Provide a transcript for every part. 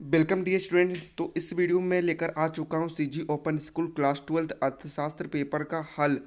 Welcome dear students. तो इस video में लेकर आ चुका हूँ सीजी ओपन स्कूल क्लास 12 अर्थशास्त्र पेपर का हल।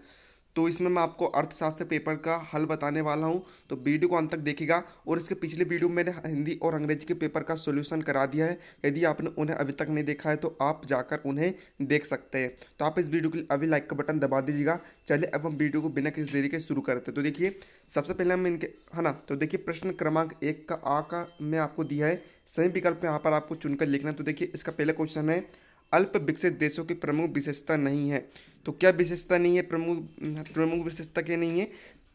तो इसमें मैं आपको अर्थशास्त्र पेपर का हल बताने वाला हूँ, तो वीडियो को अंत तक देखिएगा। और इसके पिछले वीडियो में मैंने हिंदी और अंग्रेजी के पेपर का सॉल्यूशन करा दिया है। यदि आपने उन्हें अभी तक नहीं देखा है तो आप जाकर उन्हें देख सकते हैं। तो आप इस वीडियो के लिए अभी लाइक का बटन दबा दीजिएगा। चलिए अब हम वीडियो को बिना किसी देरी के शुरू करते हैं। तो देखिए, सबसे पहले हम इनके है ना, तो देखिए प्रश्न क्रमांक 1 का आ का मैं आपको दिया है। सही विकल्प यहाँ पर आपको चुनकर लिखना है। तो देखिए इसका पहला क्वेश्चन है, अल्प विकसित देशों की प्रमुख विशेषता नहीं है। तो क्या विशेषता नहीं है? प्रमुख विशेषता क्या नहीं है?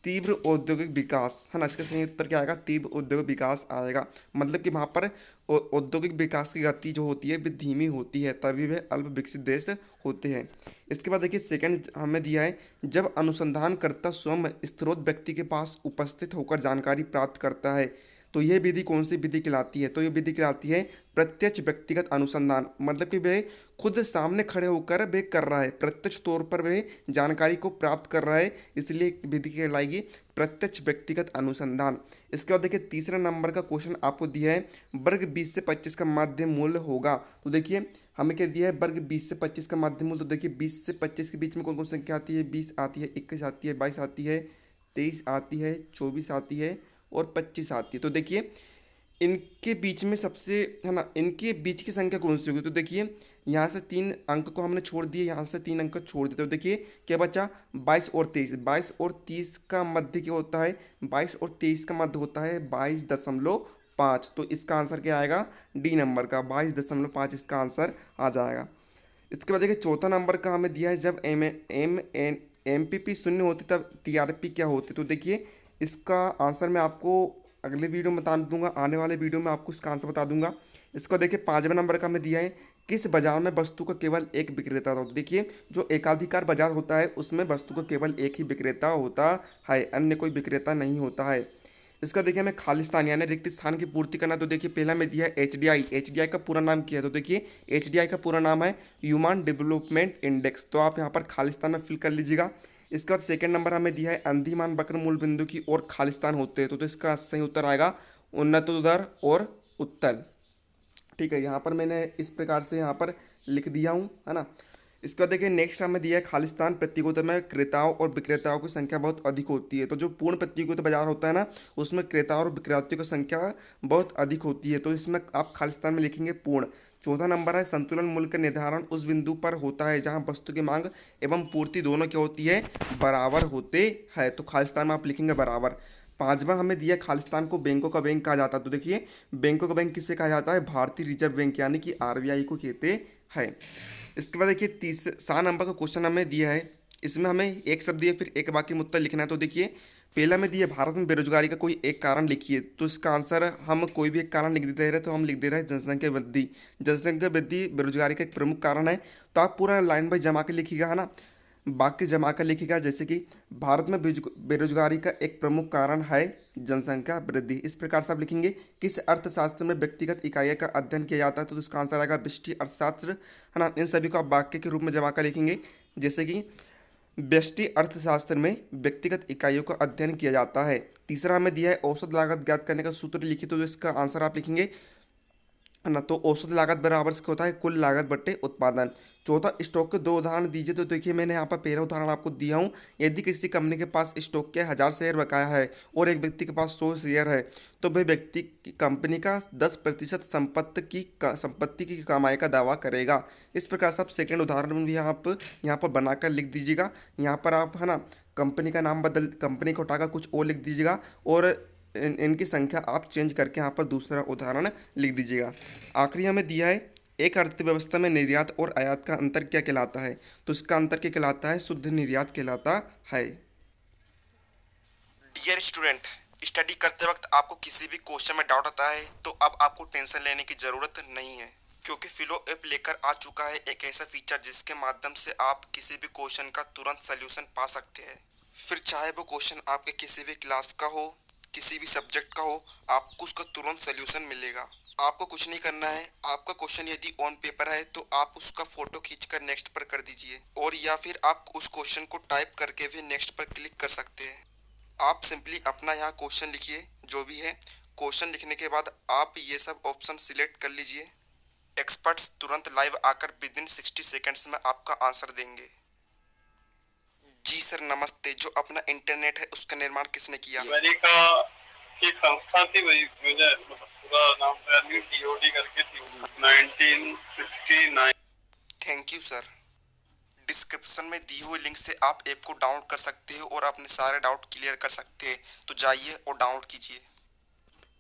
तीव्र औद्योगिक विकास, है ना। इसका सही उत्तर क्या आएगा? तीव्र औद्योगिक विकास आएगा। मतलब कि वहाँ पर औद्योगिक विकास की गति जो होती है वो धीमी होती है, तभी वह अल्प विकसित देश होते हैं। इसके बाद देखिए सेकंड हमें दिया है, जब अनुसंधानकर्ता स्वयं स्रोत व्यक्ति के पास उपस्थित होकर जानकारी प्राप्त करता है तो यह विधि कौन सी विधि कहलाती है? तो यह विधि कहलाती है प्रत्यक्ष व्यक्तिगत अनुसंधान। मतलब कि वह खुद सामने खड़े होकर वह कर रहा है, प्रत्यक्ष तौर पर वह जानकारी को प्राप्त कर रहा है, इसलिए विधि कहलाएगी प्रत्यक्ष व्यक्तिगत अनुसंधान। इसके बाद देखिए तीसरा नंबर का क्वेश्चन आपको दिया है, वर्ग 20 से 25 का माध्य मूल्य होगा। तो देखिए हमें क्या दिया है, वर्ग 20 से 25 का माध्य मूल्य। तो देखिए 20 से 25 के बीच में कौन कौन संख्या आती है? 20 आती है, 21 आती है, 22 आती है, 23 आती है, 24 आती है और 25 आती है। तो देखिए इनके बीच में सबसे, है ना, इनके बीच की संख्या कौन सी होगी? तो देखिए यहाँ से 3 अंक को हमने छोड़ दिए, यहाँ से 3 अंक छोड़ देते। तो देखिए क्या बचा? 22 और 23। 22 और 30 का मध्य क्या होता है? 22 और 23 का मध्य होता है 22.5। तो इसका आंसर क्या आएगा? डी नंबर का 22.5 इसका आंसर आ जाएगा। इसके बाद देखिए चौथा नंबर का हमें दिया है, जब एमपीपी शून्य होती तब टीआरपी क्या होती? तो देखिए इसका आंसर मैं आपको अगले वीडियो में बता दूंगा, आने वाले वीडियो में आपको इसका आंसर बता दूंगा। इसको देखिए पाँचवें नंबर का हमें दिया है, किस बाजार में वस्तु का केवल एक विक्रेता होता है? देखिए जो एकाधिकार बाजार होता है उसमें वस्तु का केवल एक ही विक्रेता होता है, अन्य कोई विक्रेता नहीं होता है। इसका देखिए हमें खालिस्तान यानी रिक्त स्थान की पूर्ति करना। तो देखिए पहला में दिया है एचडीआई। एचडीआई का पूरा नाम क्या है? तो देखिए एचडीआई का पूरा नाम है ह्यूमन डेवलपमेंट इंडेक्स। तो आप यहाँ पर खालिस्तान में फिल कर लीजिएगा। इसके बाद सेकंड नंबर हमें दिया है, अंधिमान वक्र मूल बिंदु की ओर खालिस्तान होते हैं। तो इसका सही उत्तर आएगा उन्नतोत्तर और उत्तल। ठीक है, यहाँ पर मैंने इस प्रकार से यहाँ पर लिख दिया हूँ, है ना। इसके बाद देखिए नेक्स्ट हमें दिया है, खालिस्तान प्रतियोगिता में क्रेताओं और विक्रेताओं की संख्या बहुत अधिक होती है। तो जो पूर्ण प्रतियोगिता बाजार होता है ना, उसमें क्रेताओं और विक्रेताओं की संख्या बहुत अधिक होती है। तो इसमें आप खालिस्तान में लिखेंगे पूर्ण। चौथा नंबर है, संतुलन मूल्य का निर्धारण उस बिंदु पर होता है जहां वस्तु की मांग एवं पूर्ति दोनों क्या होती है? बराबर होते हैं। तो खालिस्तान में आप लिखेंगे बराबर। पांचवा हमें दिया, खालिस्तान को बैंकों का बैंक कहा जाता है। तो देखिए बैंकों का बैंक किसे कहा जाता है? भारतीय रिजर्व बैंक यानी कि आरबीआई को कहते हैं। इसके बाद देखिए तीसरे 7 नंबर का क्वेश्चन हमें दिया है, इसमें हमें एक शब्द दिया फिर एक वाक्य में उत्तर लिखना है। तो देखिए पहला में दिया, भारत में बेरोजगारी का कोई एक कारण लिखिए। तो इसका आंसर हम कोई भी एक कारण लिख देते रहे, तो हम लिख दे रहे हैं जनसंख्या वृद्धि। जनसंख्या वृद्धि बेरोजगारी का एक प्रमुख कारण है। तो आप पूरा लाइन बाई जमा के लिखिएगा, है ना, वाक्य जमा कर लिखिएगा। जैसे कि भारत में बेरोजगारी का एक प्रमुख कारण है जनसंख्या वृद्धि। इस प्रकार से आप लिखेंगे। किस अर्थशास्त्र में व्यक्तिगत इकाइयों का अध्ययन किया जाता है? तो इसका आंसर आएगा व्यष्टि अर्थशास्त्र, है ना। इन सभी को आप वाक्य के रूप में जमा कर लिखेंगे। जैसे कि व्यष्टि अर्थशास्त्र में व्यक्तिगत इकाइयों का अध्ययन किया जाता है। तीसरा हमें दिया है, औसत लागत ज्ञात करने का सूत्र लिखिए। तो इसका आंसर आप लिखेंगे, है ना। तो औसत लागत बराबर क्या होता है? कुल लागत बट्टे उत्पादन। चौथा, स्टॉक के 2 उदाहरण दीजिए। तो देखिए मैंने यहाँ पर पहला उदाहरण आपको दिया हूँ, यदि किसी कंपनी के पास स्टॉक के 1000 शेयर बकाया है और एक व्यक्ति के पास 100 शेयर है, तो वह व्यक्ति कंपनी का 10% संपत्ति की कमाई का दावा करेगा। इस प्रकार से आप सेकेंड उदाहरण भी आप यहाँ पर बनाकर लिख दीजिएगा। यहाँ पर आप, है ना, कंपनी का नाम कंपनी को हटाकर कुछ और लिख दीजिएगा और इनकी संख्या आप चेंज करके यहाँ पर दूसरा उदाहरण लिख दीजिएगा। आखिरी हमें दिया है, एक अर्थव्यवस्था में निर्यात और आयात का अंतर क्या कहलाता है? तो इसका अंतर क्या कहलाता है? शुद्ध निर्यात कहलाता है। डियर स्टूडेंट, स्टडी करते वक्त आपको किसी भी क्वेश्चन में डाउट आता है तो अब आपको टेंशन लेने की ज़रूरत नहीं है, क्योंकि फिलो ऐप लेकर आ चुका है एक ऐसा फीचर जिसके माध्यम से आप किसी भी क्वेश्चन का तुरंत सल्यूशन पा सकते हैं। फिर चाहे वो क्वेश्चन आपके किसी भी क्लास का हो, किसी भी सब्जेक्ट का हो, आपको उसका तुरंत सल्यूशन मिलेगा। आपको कुछ नहीं करना है, आपका क्वेश्चन यदि ऑन पेपर है तो आप उसका फोटो खींचकर नेक्स्ट पर कर दीजिए, और या फिर आप उस क्वेश्चन को टाइप करके भी नेक्स्ट पर क्लिक कर सकते हैं। आप सिंपली अपना यहाँ क्वेश्चन लिखिए जो भी है। क्वेश्चन लिखने के बाद आप ये सब ऑप्शन सिलेक्ट कर लीजिए। एक्सपर्ट्स तुरंत लाइव आकर विद इन 60 सेकेंड्स में आपका आंसर देंगे। जी सर नमस्ते। जो अपना इंटरनेट है उसका निर्माण किसने किया? अमेरिका की एक संस्था थी, वही मुझे पूरा नाम DOD करके थी, 1969। Thank you sir. डिस्क्रिप्शन में दी हुई लिंक से आप ऐप को डाउनलोड कर सकते हो और अपने सारे डाउट क्लियर कर सकते हैं। तो जाइए और डाउनलोड कीजिए।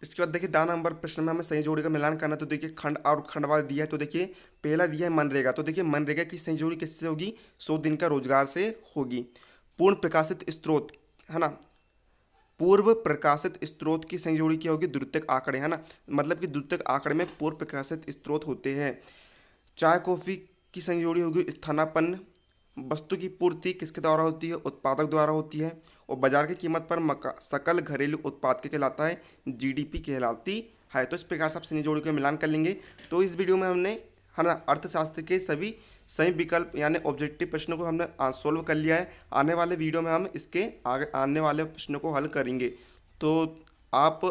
इसके बाद देखिए 10 नंबर प्रश्न में हमें सही जोड़ी का मिलान करना है। तो देखिए खंड और खंडवार दिया है। तो देखिए पहला दिया है मनरेगा। तो देखिए मनरेगा की सही जोड़ी किससे होगी? 100 दिन का रोजगार से होगी। पूर्ण प्रकाशित स्रोत है ना, पूर्व प्रकाशित स्रोत की सही जोड़ी क्या होगी? द्वितीयक आंकड़े है ना, मतलब कि द्वितीयक आंकड़े में पूर्व प्रकाशित स्रोत होते हैं। चाय कॉफी की सही जोड़ी होगी स्थानापन्न। वस्तु की पूर्ति किसके द्वारा होती है? उत्पादक द्वारा होती है। और बाजार की कीमत पर सकल घरेलू उत्पाद के कहलाता है? जीडीपी कहलाती है। तो इस प्रकार से आप सही जोड़ी का मिलान कर लेंगे। तो इस वीडियो में हमने है ना अर्थशास्त्र के सभी सही विकल्प यानी ऑब्जेक्टिव प्रश्नों को हमने सोल्व कर लिया है। आने वाले वीडियो में हम इसके आगे आने वाले प्रश्नों को हल करेंगे। तो आप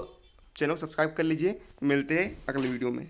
चैनल सब्सक्राइब कर लीजिए। मिलते हैं अगले वीडियो में।